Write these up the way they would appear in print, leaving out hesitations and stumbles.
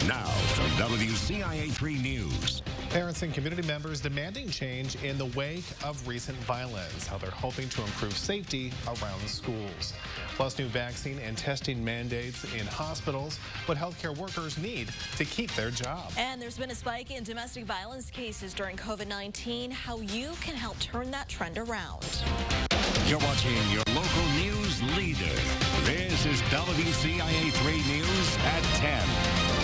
Now from WCIA-3 News. Parents and community members demanding change in the wake of recent violence, how they're hoping to improve safety around schools. Plus, new vaccine and testing mandates in hospitals, what healthcare workers need to keep their job. And there's been a spike in domestic violence cases during COVID-19, how you can help turn that trend around. You're watching your local news leader. This is WCIA-3 News at 10.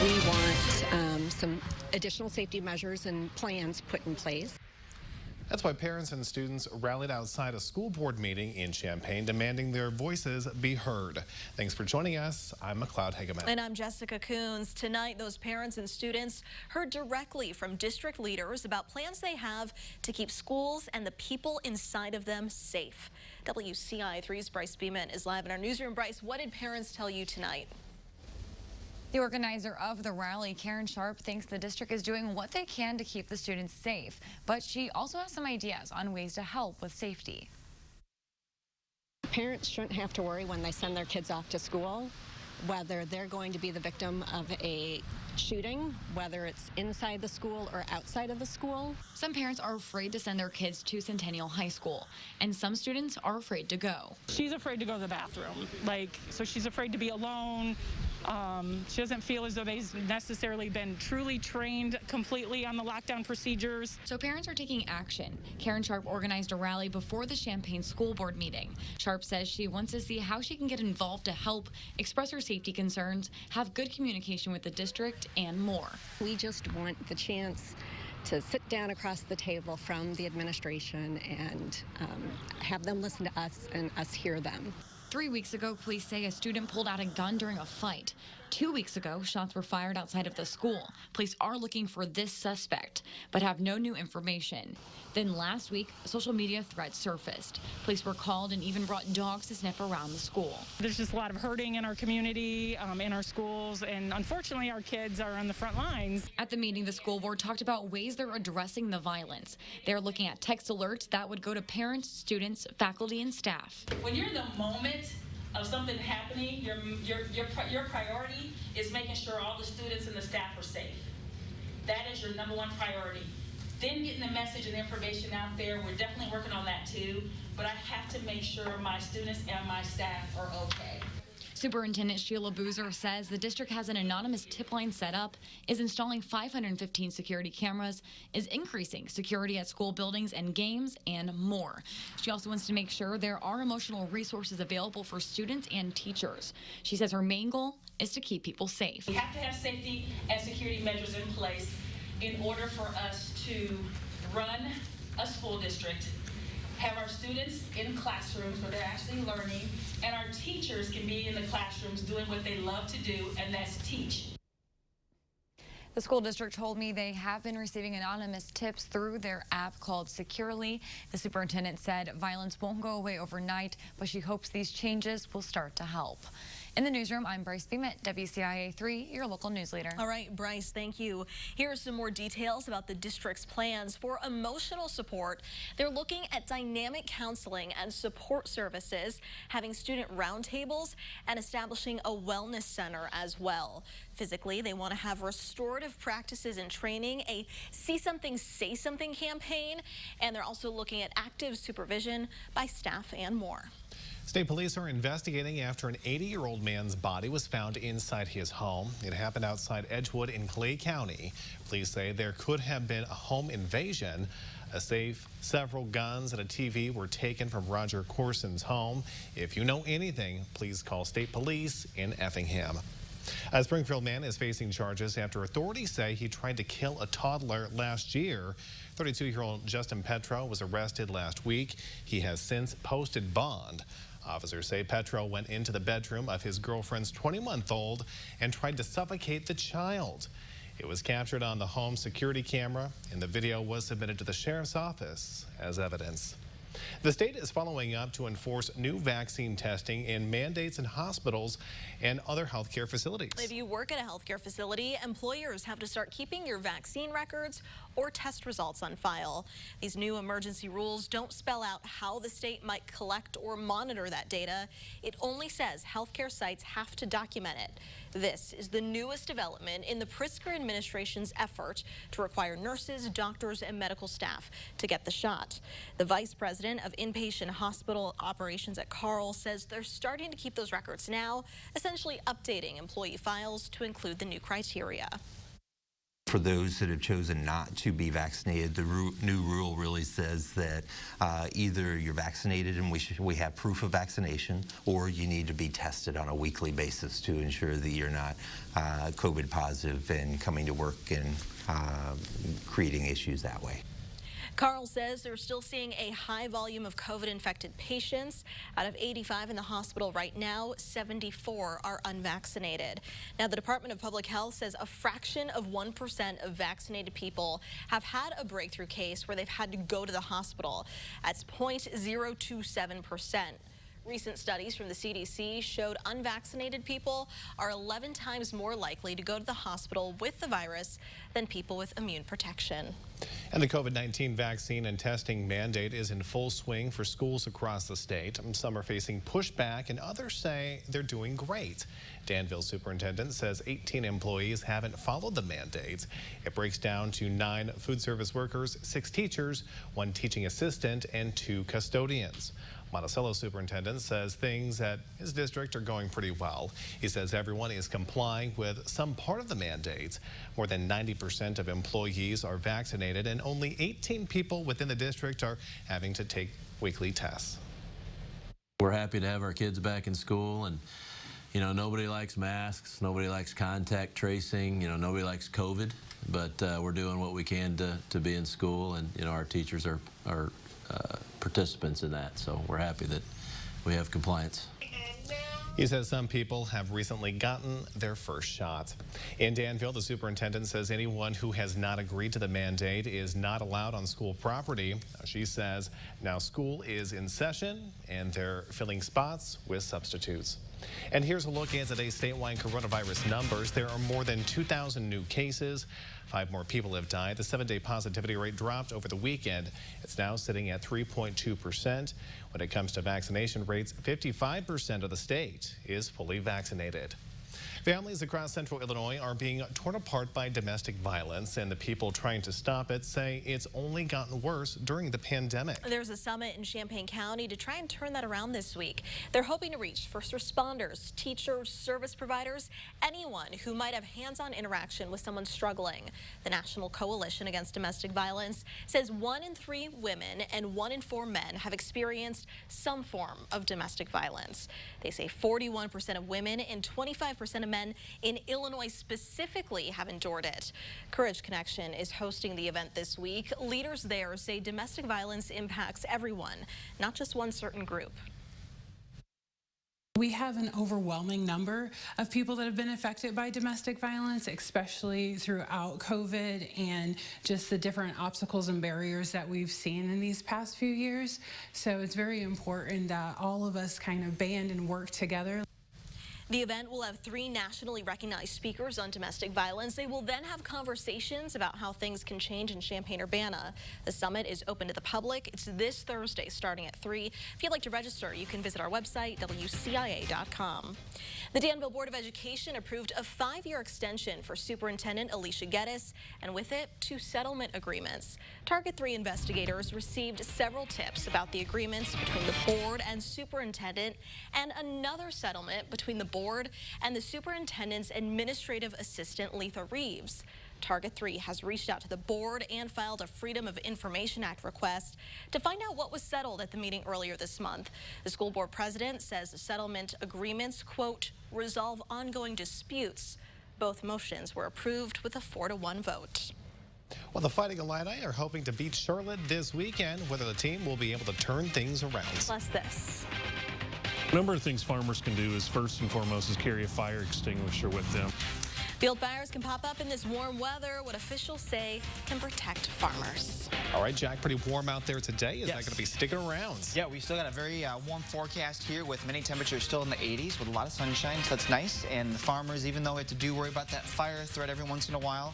We want some additional safety measures and plans put in place. That's why parents and students rallied outside a school board meeting in Champaign demanding their voices be heard. Thanks for joining us. I'm McLeod Hageman. And I'm Jessica Coons. Tonight, those parents and students heard directly from district leaders about plans they have to keep schools and the people inside of them safe. WCIA-3's Bryce Beeman is live in our newsroom. Bryce, what did parents tell you tonight? The organizer of the rally, Karen Sharp, thinks the district is doing what they can to keep the students safe, but she also has some ideas on ways to help with safety. Parents shouldn't have to worry when they send their kids off to school whether they're going to be the victim of a shooting, whether it's inside the school or outside of the school. Some parents are afraid to send their kids to Centennial High School, and some students are afraid to go. She's afraid to go to the bathroom, so she's afraid to be alone. She doesn't feel as though they've necessarily been truly trained completely on the lockdown procedures. So parents are taking action. Karen Sharp organized a rally before the Champaign School Board meeting. Sharp says she wants to see how she can get involved to help, express her safety concerns, have good communication with the district, and more. We just want the chance to sit down across the table from the administration and have them listen to us and us hear them. 3 weeks ago, police say a student pulled out a gun during a fight. 2 weeks ago, shots were fired outside of the school. Police are looking for this suspect, but have no new information. Then last week, a social media threat surfaced. Police were called and even brought dogs to sniff around the school. There's just a lot of hurting in our community, in our schools, and unfortunately our kids are on the front lines. At the meeting, the school board talked about ways they're addressing the violence. They're looking at text alerts that would go to parents, students, faculty, and staff. When you're in the moment of something happening, your priority is making sure all the students and the staff are safe. That is your number one priority. Then getting the message and information out there, we're definitely working on that too, but I have to make sure my students and my staff are okay. Superintendent Sheila Boozer says the district has an anonymous tip line set up, is installing 515 security cameras, is increasing security at school buildings and games, and more. She also wants to make sure there are emotional resources available for students and teachers. She says her main goal is to keep people safe. We have to have safety and security measures in place in order for us to run a school district, have our students in classrooms where they're actually learning, and our teachers can be in the classrooms doing what they love to do, and that's teach. The school district told me they have been receiving anonymous tips through their app called Securely. The superintendent said violence won't go away overnight, but she hopes these changes will start to help. In the newsroom, I'm Bryce Beeman, WCIA-3, your local news leader. All right, Bryce, thank you. Here are some more details about the district's plans for emotional support. They're looking at dynamic counseling and support services, having student roundtables, and establishing a wellness center as well. Physically, they want to have restorative practices and training, a See Something, Say Something campaign, and they're also looking at active supervision by staff and more. State police are investigating after an 80-year-old man's body was found inside his home. It happened outside Edgewood in Clay County. Police say there could have been a home invasion. A safe, several guns, and a TV were taken from Roger Corson's home. If you know anything, please call state police in Effingham. A Springfield man is facing charges after authorities say he tried to kill a toddler last year. 32-year-old Justin Petro was arrested last week. He has since posted bond. Officers say Petro went into the bedroom of his girlfriend's 20-month-old and tried to suffocate the child. It was captured on the home security camera, and the video was submitted to the sheriff's office as evidence. The state is following up to enforce new vaccine testing and mandates in hospitals and other healthcare facilities. If you work at a healthcare facility, employers have to start keeping your vaccine records or test results on file. These new emergency rules don't spell out how the state might collect or monitor that data. It only says healthcare sites have to document it. This is the newest development in the Pritzker administration's effort to require nurses, doctors, and medical staff to get the shot. The vice president of inpatient hospital operations at Carle says they're starting to keep those records now, essentially updating employee files to include the new criteria. For those that have chosen not to be vaccinated, the new rule really says that either you're vaccinated and we have proof of vaccination, or you need to be tested on a weekly basis to ensure that you're not COVID positive and coming to work and creating issues that way. Carle says they're still seeing a high volume of COVID-infected patients. Out of 85 in the hospital right now, 74 are unvaccinated. Now, the Department of Public Health says a fraction of 1% of vaccinated people have had a breakthrough case where they've had to go to the hospital. That's 0.027%. Recent studies from the CDC showed unvaccinated people are 11 times more likely to go to the hospital with the virus than people with immune protection. And the COVID-19 vaccine and testing mandate is in full swing for schools across the state. Some are facing pushback and others say they're doing great. Danville superintendent says 18 employees haven't followed the mandate. It breaks down to 9 food service workers, 6 teachers, 1 teaching assistant, and 2 custodians. Monticello superintendent says things at his district are going pretty well. He says everyone is complying with some part of the mandate. More than 90% of employees are vaccinated, and only 18 people within the district are having to take weekly tests. We're happy to have our kids back in school, and nobody likes masks, nobody likes contact tracing, nobody likes COVID, but we're doing what we can to be in school, and our teachers are participants in that, so we're happy that we have compliance. He says some people have recently gotten their first shot. In Danville, the superintendent says anyone who has not agreed to the mandate is not allowed on school property. She says now school is in session and they're filling spots with substitutes. And here's a look at today's statewide coronavirus numbers. There are more than 2,000 new cases. 5 more people have died. The 7-day positivity rate dropped over the weekend. It's now sitting at 3.2%. When it comes to vaccination rates, 55% of the state is fully vaccinated. Families across central Illinois are being torn apart by domestic violence, and the people trying to stop it say it's only gotten worse during the pandemic. There's a summit in Champaign County to try and turn that around this week. They're hoping to reach first responders, teachers, service providers, anyone who might have hands-on interaction with someone struggling. The National Coalition Against Domestic Violence says 1 in 3 women and 1 in 4 men have experienced some form of domestic violence. They say 41% of women and 25% of men in Illinois specifically have endured it. Courage Connection is hosting the event this week. Leaders there say domestic violence impacts everyone, not just one certain group. We have an overwhelming number of people that have been affected by domestic violence, especially throughout COVID and just the different obstacles and barriers that we've seen in these past few years. So it's very important that all of us kind of band and work together. The event will have 3 nationally recognized speakers on domestic violence. They will then have conversations about how things can change in Champaign-Urbana. The summit is open to the public. It's this Thursday starting at 3. If you'd like to register, you can visit our website, WCIA.com. The Danville Board of Education approved a 5-year extension for Superintendent Alicia Geddes, and with it, 2 settlement agreements. Target 3 investigators received several tips about the agreements between the board and superintendent, and another settlement between the board and the superintendent's administrative assistant, Letha Reeves. Target 3 has reached out to the board and filed a Freedom of Information Act request to find out what was settled at the meeting earlier this month. The school board president says the settlement agreements, quote, resolve ongoing disputes. Both motions were approved with a 4-to-1 vote. Well, the Fighting Illini are hoping to beat Charlotte this weekend. Whether the team will be able to turn things around. Plus this. A number of things farmers can do is first and foremost is carry a fire extinguisher with them. Field fires can pop up in this warm weather, what officials say can protect farmers. All right, Jack, pretty warm out there today. Is Yes. that going to be sticking around? Yeah, we still got a very warm forecast here with many temperatures still in the 80s with a lot of sunshine, so that's nice. And the farmers, even though we have to do worry about that fire threat every once in a while,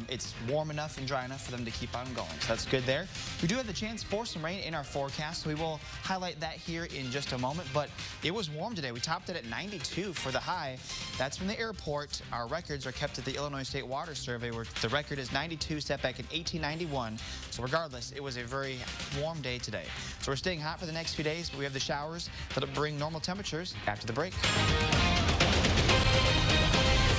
it's warm enough and dry enough for them to keep on going. So that's good there. We do have the chance for some rain in our forecast, so we will highlight that here in just a moment. But it was warm today. We topped it at 92 for the high. That's from the airport. Our records are kept at the Illinois State Water Survey, where the record is 92, set back in 1891. So regardless, it was a very warm day today. So we're staying hot for the next few days, but we have the showers that'll bring normal temperatures after the break.